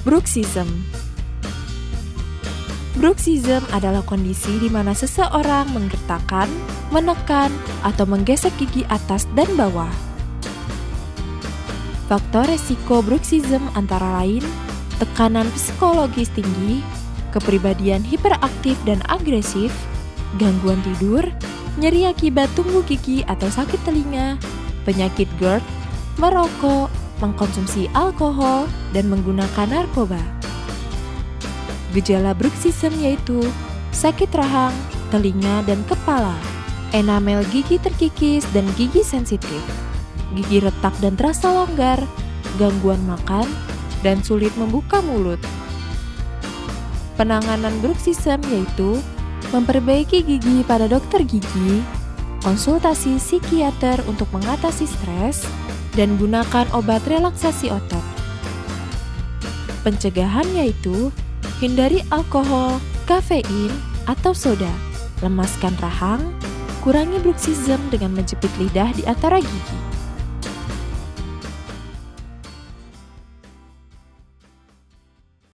Bruxism. Bruxism adalah kondisi di mana seseorang menggertakkan, menekan, atau menggesek gigi atas dan bawah. Faktor resiko bruxism antara lain tekanan psikologis tinggi, kepribadian hiperaktif dan agresif, gangguan tidur, nyeri akibat tumbuh gigi atau sakit telinga, penyakit GERD, merokok, mengkonsumsi alkohol, dan menggunakan narkoba. Gejala bruxism yaitu sakit rahang, telinga, dan kepala, enamel gigi terkikis dan gigi sensitif, gigi retak dan terasa longgar, gangguan makan, dan sulit membuka mulut. Penanganan bruxism yaitu memperbaiki gigi pada dokter gigi, konsultasi psikiater untuk mengatasi stres, dan gunakan obat relaksasi otot. Pencegahan yaitu hindari alkohol, kafein, atau soda, lemaskan rahang, kurangi bruxism dengan menjepit lidah di antara gigi.